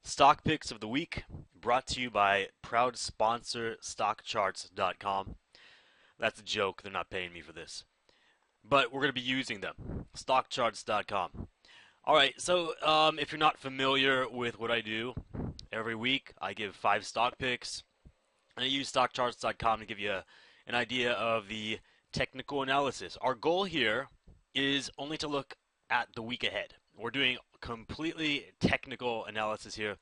Stock picks of the week brought to you by proud sponsor stockcharts.com. That's a joke, they're not paying me for this. But we're going to be using them. Stockcharts.com. Alright, so if you're not familiar with what I do, every week I give 5 stock picks. And I use stockcharts.com to give you an idea of the technical analysis. Our goal here is only to look at the week ahead. We're doing completely technical analysis here,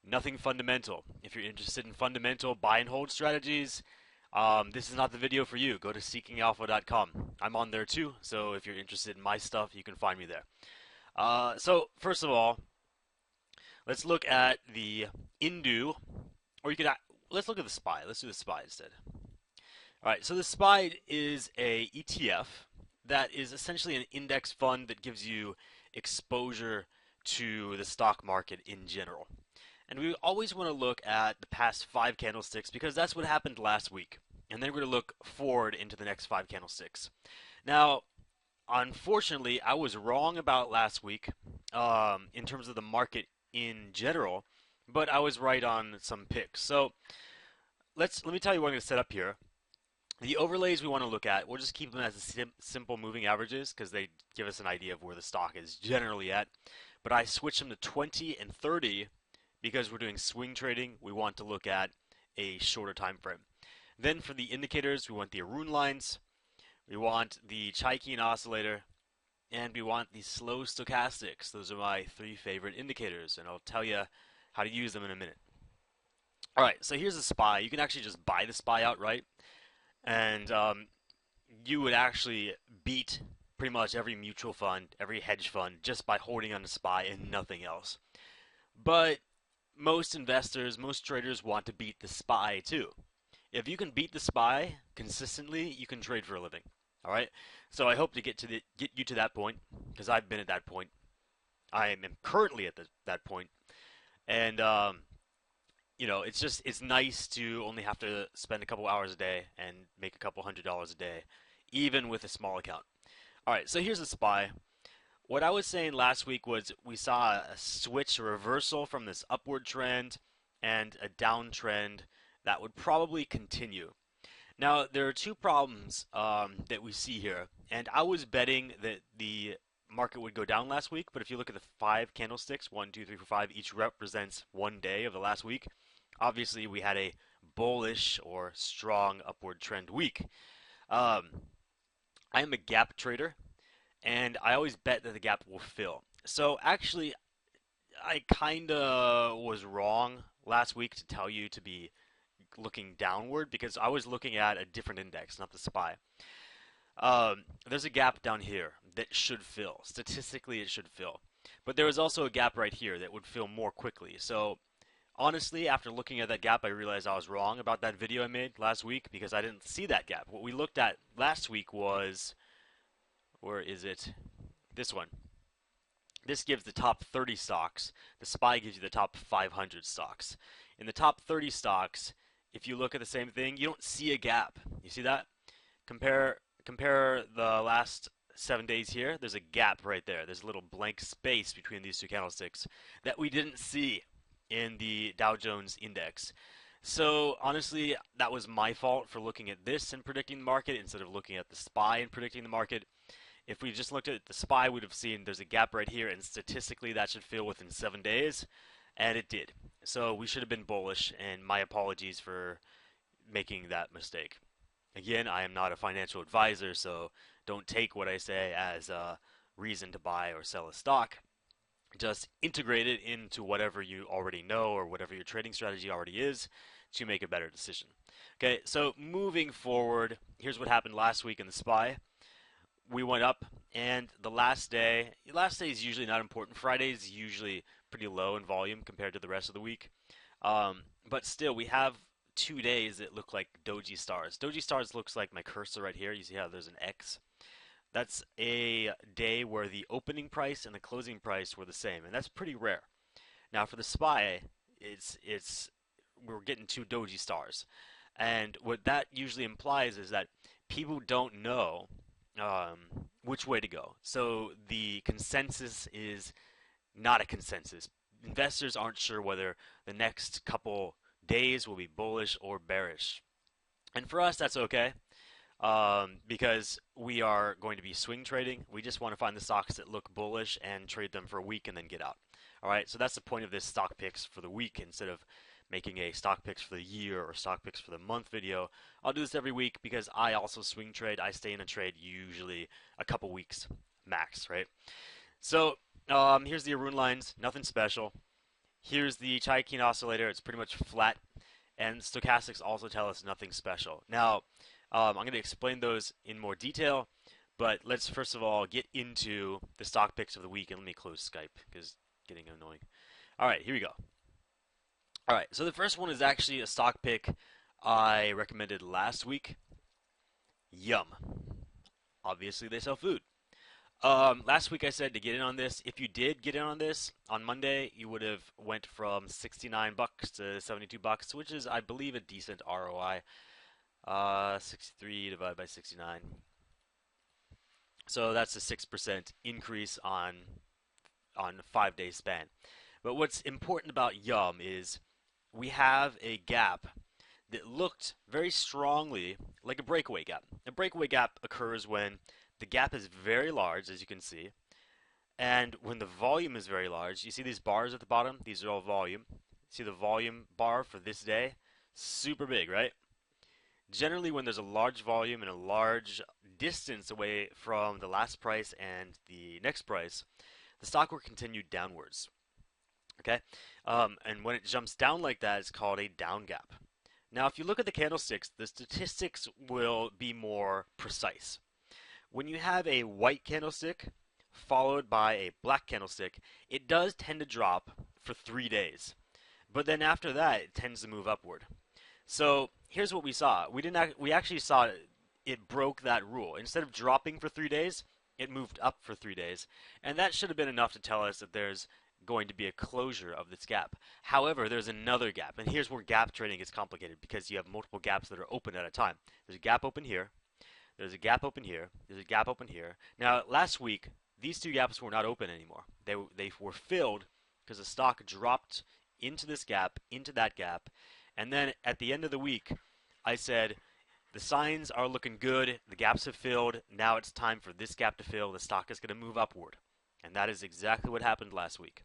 nothing fundamental. If you're interested in fundamental buy and hold strategies, this is not the video for you. Go to seekingalpha.com. I'm on there too, so if you're interested in my stuff, you can find me there. So first of all, let's look at the Indu, or you could let's look at the SPY. Let's do the SPY instead. All right, so the SPY is a ETF that is essentially an index fund that gives you exposure to the stock market in general. And we always want to look at the past 5 candlesticks because that's what happened last week. And then we're going to look forward into the next 5 candlesticks. Now, unfortunately, I was wrong about last week in terms of the market in general, but I was right on some picks. So let me tell you what I'm going to set up here. The overlays we want to look at, we'll just keep them as simple moving averages because they give us an idea of where the stock is generally at. But I switch them to 20 and 30 because we're doing swing trading. We want to look at a shorter time frame. Then for the indicators, we want the Arun lines, we want the Chaikin oscillator, and we want the slow stochastics. Those are my 3 favorite indicators, and I'll tell you how to use them in a minute. Alright, so here's the SPY. You can actually just buy the SPY outright. And you would actually beat pretty much every mutual fund, every hedge fund, just by holding on to SPY and nothing else. But most investors, most traders want to beat the SPY too. If you can beat the SPY consistently, you can trade for a living. All right. So I hope to get you to that point because I've been at that point. I am currently at that point, and you know, it's nice to only have to spend a couple hours a day and make a couple $100s a day, even with a small account. All right, so here's the SPY. What I was saying last week was we saw a switch, a reversal from this upward trend and a downtrend that would probably continue. Now, there are 2 problems that we see here, and I was betting that the market would go down last week, but if you look at the 5 candlesticks, 1, 2, 3, 4, 5, each represents 1 day of the last week. Obviously, we had a bullish or strong upward trend week. I am a gap trader, and I always bet that the gap will fill. So actually, I kind of was wrong last week to tell you to be looking downward because I was looking at a different index, not the SPY. There's a gap down here that should fill. Statistically, it should fill. But there is also a gap right here that would fill more quickly. So honestly, after looking at that gap, I realized I was wrong about that video I made last week because I didn't see that gap. What we looked at last week was, where is it? This one. This gives the top 30 stocks. The SPY gives you the top 500 stocks. In the top 30 stocks, if you look at the same thing, you don't see a gap. You see that? Compare the last 7 days here. There's a gap right there. There's a little blank space between these 2 candlesticks that we didn't see in the Dow Jones index. So honestly, that was my fault for looking at this and predicting the market instead of looking at the SPY and predicting the market. If we just looked at the SPY, we'd have seen there's a gap right here, and statistically that should fill within 7 days, and it did. So we should have been bullish, and my apologies for making that mistake. Again, I am not a financial advisor, so don't take what I say as a reason to buy or sell a stock. Just integrate it into whatever you already know or whatever your trading strategy already is to make a better decision. Okay, so moving forward, here's what happened last week in the SPY. We went up, and the last day is usually not important. Friday is usually pretty low in volume compared to the rest of the week. But still, we have 2 days that look like doji stars. Doji stars looks like my cursor right here. You see how there's an X? That's a day where the opening price and the closing price were the same, and that's pretty rare. Now for the SPY, we're getting 2 doji stars, and what that usually implies is that people don't know which way to go. So the consensus is not a consensus. investors aren't sure whether the next couple days will be bullish or bearish. And for us, that's okay because we are going to be swing trading. We just want to find the stocks that look bullish and trade them for a week and then get out. All right, so that's the point of this stock picks for the week instead of making a stock picks for the year or stock picks for the month video. I'll do this every week because I also swing trade. I stay in a trade usually a couple weeks max, right? So here's the Arun lines, nothing special. Here's the Chaikin oscillator. It's pretty much flat, and stochastics also tell us nothing special. Now, I'm going to explain those in more detail, but let's first of all get into the stock picks of the week, and let me close Skype because it's getting annoying. All right, here we go. All right, so the first one is actually a stock pick I recommended last week. Yum. Obviously, they sell food. Last week I said to get in on this. If you did get in on this on Monday, you would have went from 69 bucks to 72 bucks, which is, I believe, a decent ROI. 63 divided by 69. So that's a 6% increase on a 5-day span. But what's important about Yum is we have a gap that looked very strongly like a breakaway gap. A breakaway gap occurs when the gap is very large, as you can see, and when the volume is very large. You see these bars at the bottom? These are all volume. See the volume bar for this day? Super big, right? Generally, when there's a large volume and a large distance away from the last price and the next price, the stock will continue downwards. Okay? And when it jumps down like that, it's called a down gap. Now, if you look at the candlesticks, the statistics will be more precise. When you have a white candlestick followed by a black candlestick, it does tend to drop for 3 days. But then after that, it tends to move upward. So here's what we saw. We actually saw it broke that rule. Instead of dropping for 3 days, it moved up for 3 days. And that should have been enough to tell us that there's going to be a closure of this gap. However, there's another gap. And here's where gap trading is complicated because you have multiple gaps that are open at a time. There's a gap open here. There's a gap open here. There's a gap open here. Now, last week, these two gaps were not open anymore. They were filled because the stock dropped into this gap, into that gap. And then at the end of the week, I said, the signs are looking good. The gaps have filled. Now it's time for this gap to fill. The stock is going to move upward. And that is exactly what happened last week.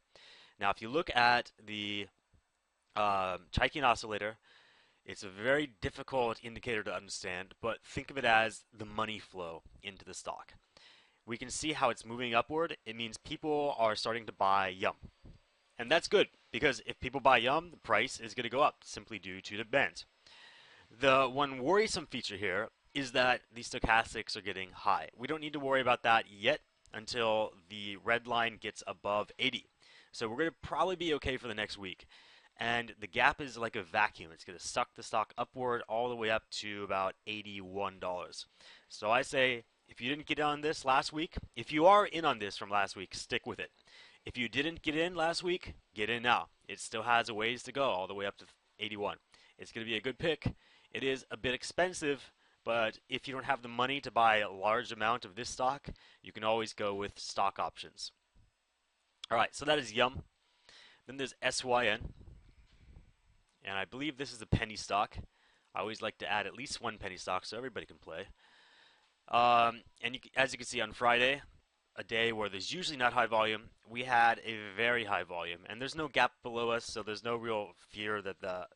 Now, if you look at the Chaikin oscillator, it's a very difficult indicator to understand, but think of it as the money flow into the stock. We can see how it's moving upward. It means people are starting to buy Yum. And that's good, because if people buy Yum, the price is going to go up simply due to the bend. The one worrisome feature here is that the stochastics are getting high. We don't need to worry about that yet until the red line gets above 80. So we're going to probably be okay for the next week. And the gap is like a vacuum. It's going to suck the stock upward all the way up to about $81. So I say, if you didn't get on this last week, if you are in on this from last week, stick with it. If you didn't get in last week, get in now. It still has a ways to go all the way up to 81. It's going to be a good pick. It is a bit expensive, but if you don't have the money to buy a large amount of this stock, you can always go with stock options. All right, so that is Yum. Then there's SYN. And I believe this is a penny stock. I always like to add at least one penny stock so everybody can play. And as you can see on Friday, a day where there's usually not high volume, we had a very high volume. And there's no gap below us, so there's no real fear that the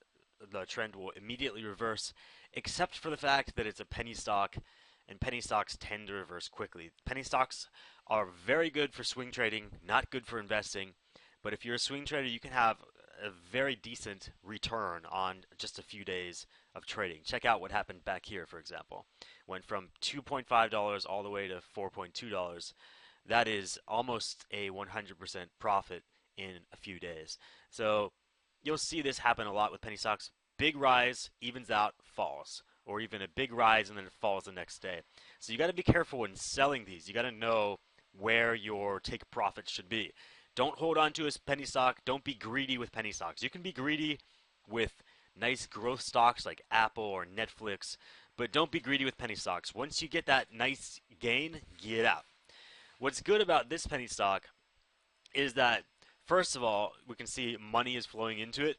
trend will immediately reverse, except for the fact that it's a penny stock, and penny stocks tend to reverse quickly. Penny stocks are very good for swing trading, not good for investing. But if you're a swing trader, you can have a very decent return on just a few days of trading. Check out what happened back here, for example. Went from $2.5 all the way to $4.2. That is almost a 100% profit in a few days. So you'll see this happen a lot with penny stocks. Big rise, evens out, falls. Or even a big rise and then it falls the next day. So you got to be careful when selling these. You got to know where your take profit should be. Don't hold on to a penny stock. Don't be greedy with penny stocks. You can be greedy with nice growth stocks like Apple or Netflix, but don't be greedy with penny stocks. Once you get that nice gain, get out. What's good about this penny stock is that First of all, we can see money is flowing into it.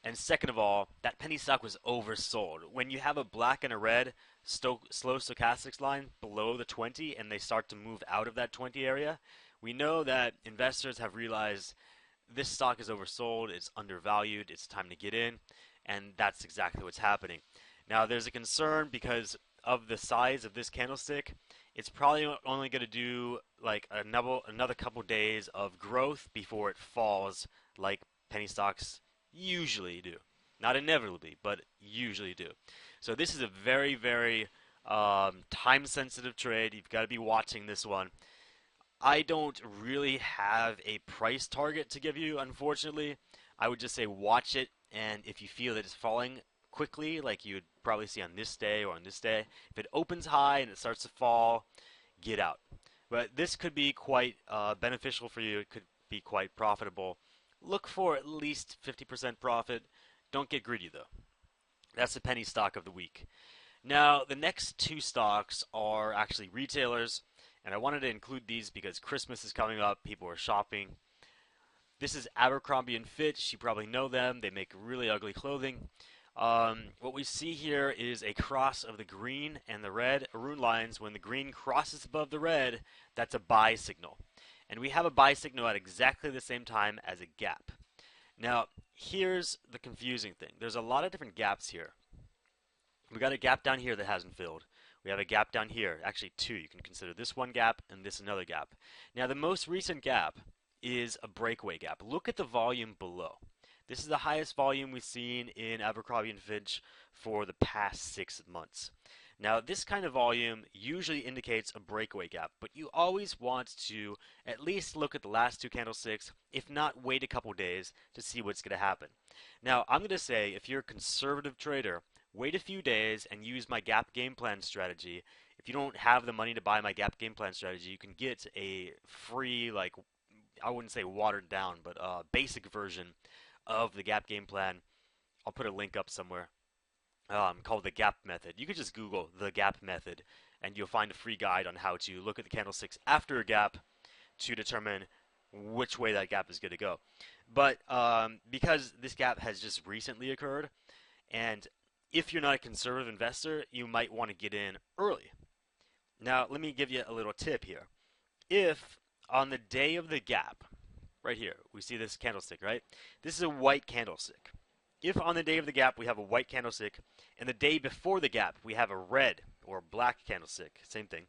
And second of all, that penny stock was oversold. When you have a black and a red slow stochastics line below the 20 and they start to move out of that 20 area, we know that investors have realized this stock is oversold, it's undervalued, it's time to get in, and that's exactly what's happening. Now, there's a concern because of the size of this candlestick. It's probably only going to do like another couple days of growth before it falls like penny stocks usually do. Not inevitably, but usually do. So this is a very, very time-sensitive trade. You've got to be watching this one. I don't really have a price target to give you, unfortunately. I would just say watch it, and if you feel that it's falling quickly, like you would probably see on this day or on this day, if it opens high and it starts to fall, get out. But this could be quite beneficial for you. It could be quite profitable. Look for at least 50% profit. Don't get greedy, though. That's the penny stock of the week. Now, the next two stocks are actually retailers, and I wanted to include these because Christmas is coming up. People are shopping. This is Abercrombie and Fitch. You probably know them. They make really ugly clothing. What we see here is a cross of the green and the red rune lines. When the green crosses above the red, that's a buy signal. And we have a buy signal at exactly the same time as a gap. Now, here's the confusing thing. There's a lot of different gaps here. We got a gap down here that hasn't filled. We have a gap down here, actually two. You can consider this one gap and this another gap. Now, the most recent gap is a breakaway gap. Look at the volume below. This is the highest volume we've seen in Abercrombie & Fitch for the past 6 months. Now, this kind of volume usually indicates a breakaway gap, but you always want to at least look at the last two candlesticks, if not wait a couple days to see what's going to happen. Now, I'm going to say if you're a conservative trader, wait a few days and use my gap game plan strategy. If you don't have the money to buy my gap game plan strategy, you can get a free, like, I wouldn't say watered down, but basic version of the gap game plan. I'll put a link up somewhere called the gap method. You could just Google the gap method and you'll find a free guide on how to look at the candlesticks after a gap to determine which way that gap is going to go. But because this gap has just recently occurred, and if you're not a conservative investor, you might want to get in early. Now, let me give you a little tip here. If on the day of the gap, right here, we see this candlestick, right? This is a white candlestick. If on the day of the gap we have a white candlestick, and the day before the gap we have a red or black candlestick, same thing,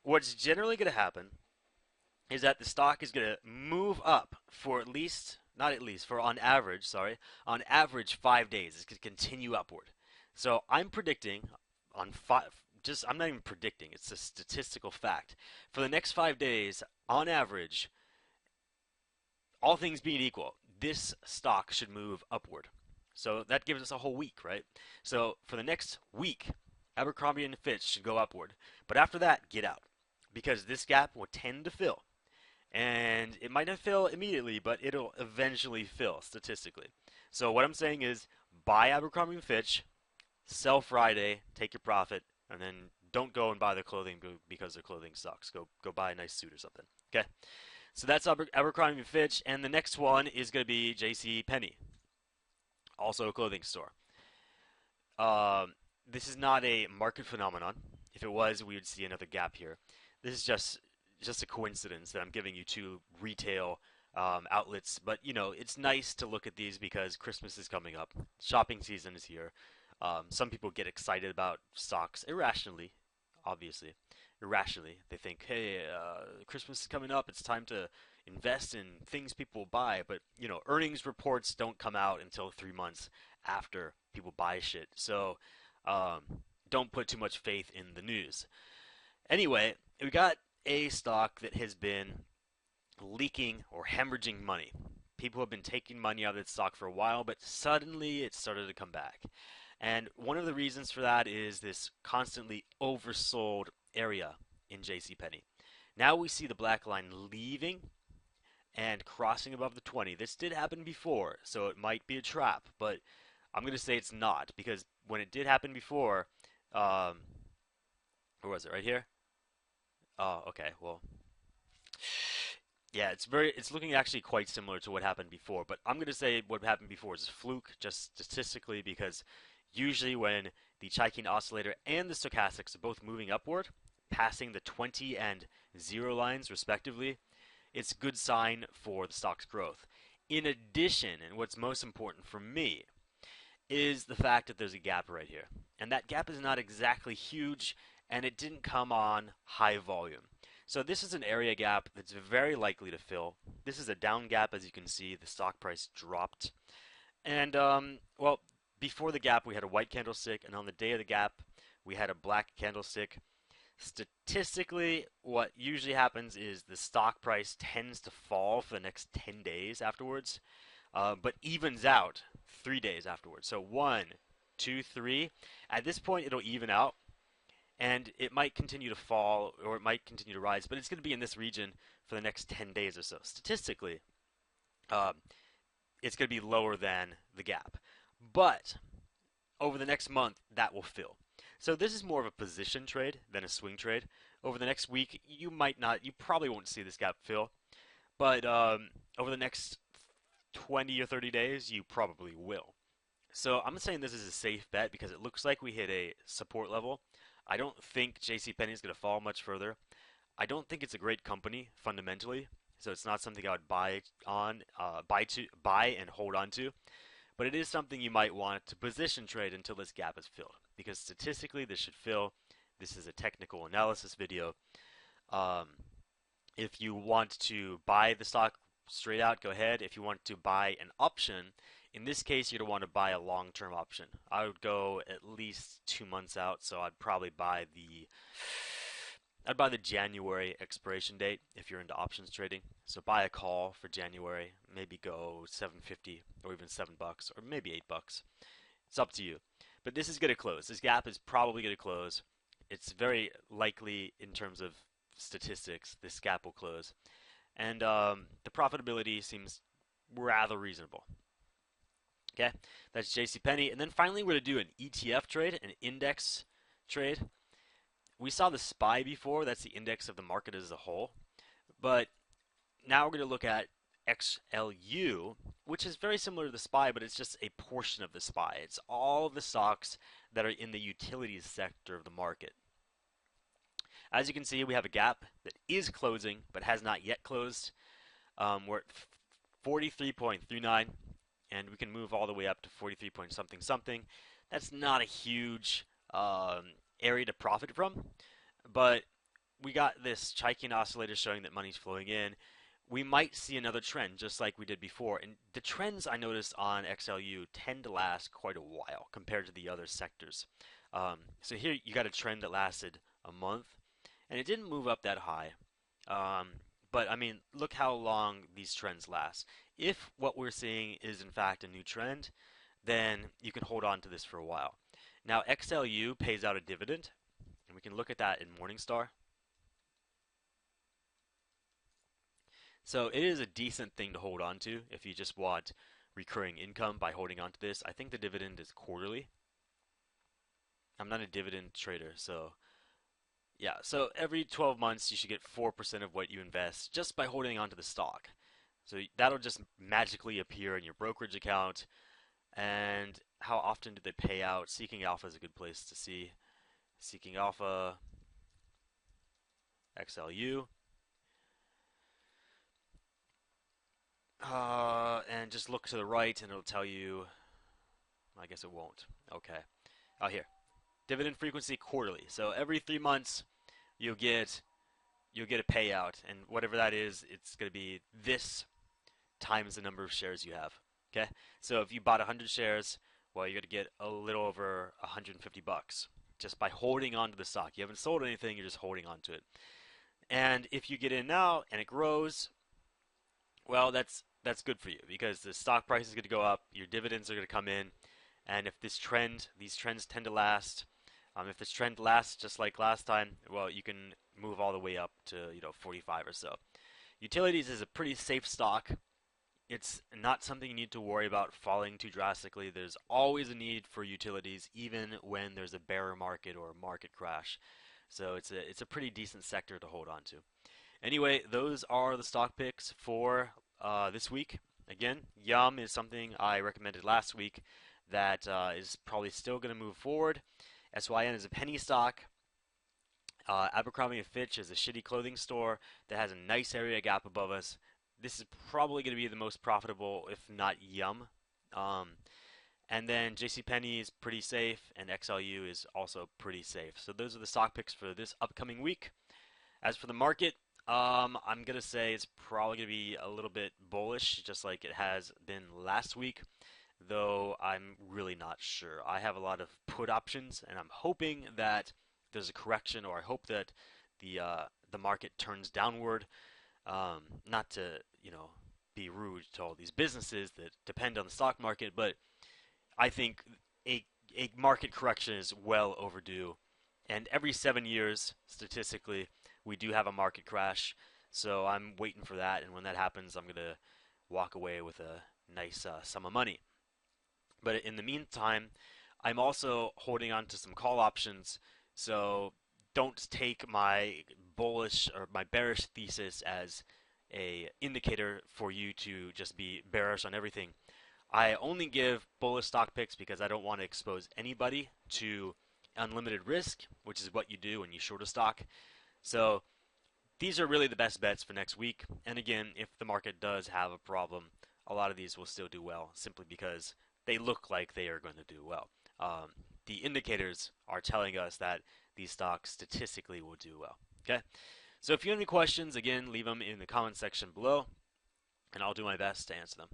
what's generally going to happen is that the stock is going to move up for at least, not at least, for on average 5 days. It's going to continue upward. So I'm predicting on I'm not even predicting, it's a statistical fact. For the next 5 days, on average, all things being equal, this stock should move upward. So that gives us a whole week, right? So for the next week, Abercrombie and Fitch should go upward. But after that, get out. Because this gap will tend to fill. And it might not fill immediately, but it'll eventually fill statistically. So what I'm saying is buy Abercrombie and Fitch, sell Friday, take your profit, and then don't go and buy the clothing because the clothing sucks. Go buy a nice suit or something. Okay? So that's Abercrombie & Fitch, and the next one is going to be J.C. Penney, also a clothing store. This is not a market phenomenon. If it was, we would see another gap here. This is just a coincidence that I'm giving you two retail outlets, but you know it's nice to look at these because Christmas is coming up, shopping season is here. Some people get excited about stocks irrationally, obviously. Irrationally, they think, hey, Christmas is coming up, it's time to invest in things people buy, but you know, earnings reports don't come out until 3 months after people buy shit, so don't put too much faith in the news. Anyway, we got a stock that has been leaking or hemorrhaging money. People have been taking money out of this stock for a while, but suddenly it started to come back. And one of the reasons for that is this constantly oversold area in JCPenney. Now we see the black line leaving and crossing above the 20. This did happen before, so it might be a trap, but I'm going to say it's not, because when it did happen before, where was it, right here? Oh, okay, well, Yeah, it's looking actually quite similar to what happened before, but I'm going to say what happened before is a fluke, just statistically, because usually when the Chaikin oscillator and the stochastics are both moving upward, passing the 20 and 0 lines respectively, it's a good sign for the stock's growth. In addition, and what's most important for me, is the fact that there's a gap right here. And that gap is not exactly huge, and it didn't come on high volume. So this is an area gap that's very likely to fill. This is a down gap, as you can see. The stock price dropped. And, well, before the gap, we had a white candlestick, and on the day of the gap, we had a black candlestick. Statistically, what usually happens is the stock price tends to fall for the next 10 days afterwards, but evens out 3 days afterwards. So 1, 2, 3. At this point, it'll even out, and it might continue to fall or it might continue to rise, but it's going to be in this region for the next 10 days or so. Statistically, um, it's going to be lower than the gap. But over the next month, that will fill. So this is more of a position trade than a swing trade. Over the next week, you probably won't see this gap fill, but over the next 20 or 30 days, you probably will. So I'm saying this is a safe bet because it looks like we hit a support level. I don't think JCPenney is going to fall much further. I don't think it's a great company fundamentally, so it's not something I would buy and hold on to. But it is something you might want to position trade until this gap is filled, because statistically this should fill. This is a technical analysis video. Um, if you want to buy the stock straight out, go ahead. If you want to buy an option, in this case, you're going to want to buy a long-term option. I would go at least 2 months out, so I'd buy the January expiration date if you're into options trading. So buy a call for January, maybe go 750 or even $7 or maybe $8. It's up to you. But this is going to close. This gap is probably going to close. It's very likely in terms of statistics this gap will close. And the profitability seems rather reasonable. Okay, that's JCPenney. And then finally, we're going to do an ETF trade, an index trade. We saw the SPY before. That's the index of the market as a whole. But now we're going to look at XLU, which is very similar to the SPY, but it's just a portion of the SPY. It's all of the stocks that are in the utilities sector of the market. As you can see, we have a gap that is closing, but has not yet closed. We're at 43.39, and we can move all the way up to 43 point something something. That's not a huge area to profit from, but we got this Chaikin oscillator showing that money's flowing in. We might see another trend just like we did before, and the trends I noticed on XLU tend to last quite a while compared to the other sectors. So here you got a trend that lasted a month, and it didn't move up that high. But I mean, look how long these trends last. If what we're seeing is in fact a new trend, then you can hold on to this for a while. Now XLU pays out a dividend, and we can look at that in Morningstar. So it is a decent thing to hold on to if you just want recurring income by holding on to this. I think the dividend is quarterly. I'm not a dividend trader, so yeah. So every 12 months you should get 4% of what you invest just by holding on to the stock. So that'll just magically appear in your brokerage account. And how often do they pay out? Seeking Alpha is a good place to see. Seeking Alpha, XLU. And just look to the right and it'll tell you, I guess it won't. Okay. Oh, here. Dividend frequency quarterly. So every 3 months you'll get a payout, and whatever that is, it's going to be this times the number of shares you have. Okay? So if you bought 100 shares, well, you're going to get a little over $150 just by holding on to the stock. You haven't sold anything, you're just holding on to it. And if you get in now and it grows, well, that's good for you because the stock price is going to go up, your dividends are going to come in, and if these trends tend to last, if this trend lasts just like last time, well, you can move all the way up to 45 or so. Utilities is a pretty safe stock. It's not something you need to worry about falling too drastically. There's always a need for utilities, even when there's a bear market or a market crash. So it's a pretty decent sector to hold on to. Anyway, those are the stock picks for this week. Again, Yum is something I recommended last week that is probably still going to move forward. SYN is a penny stock. Abercrombie & Fitch is a shitty clothing store that has a nice area gap above us. This is probably going to be the most profitable, if not Yum. Um, and then JCPenney is pretty safe, and XLU is also pretty safe. So those are the stock picks for this upcoming week. As for the market, I'm going to say it's probably going to be a little bit bullish, just like it has been last week, though I'm really not sure. I have a lot of put options, and I'm hoping that there's a correction, or I hope that the market turns downward. Not to be rude to all these businesses that depend on the stock market, but I think a a market correction is well overdue. And every 7 years, statistically, we do have a market crash. So I'm waiting for that, and when that happens, I'm gonna walk away with a nice sum of money. But in the meantime, I'm also holding on to some call options. So don't take my bullish or my bearish thesis as a indicator for you to just be bearish on everything. I only give bullish stock picks because I don't want to expose anybody to unlimited risk, which is what you do when you short a stock. So these are really the best bets for next week. And again, if the market does have a problem, a lot of these will still do well simply because they look like they are going to do well. The indicators are telling us that these stocks statistically will do well. Okay, so if you have any questions, again, leave them in the comment section below, and I'll do my best to answer them.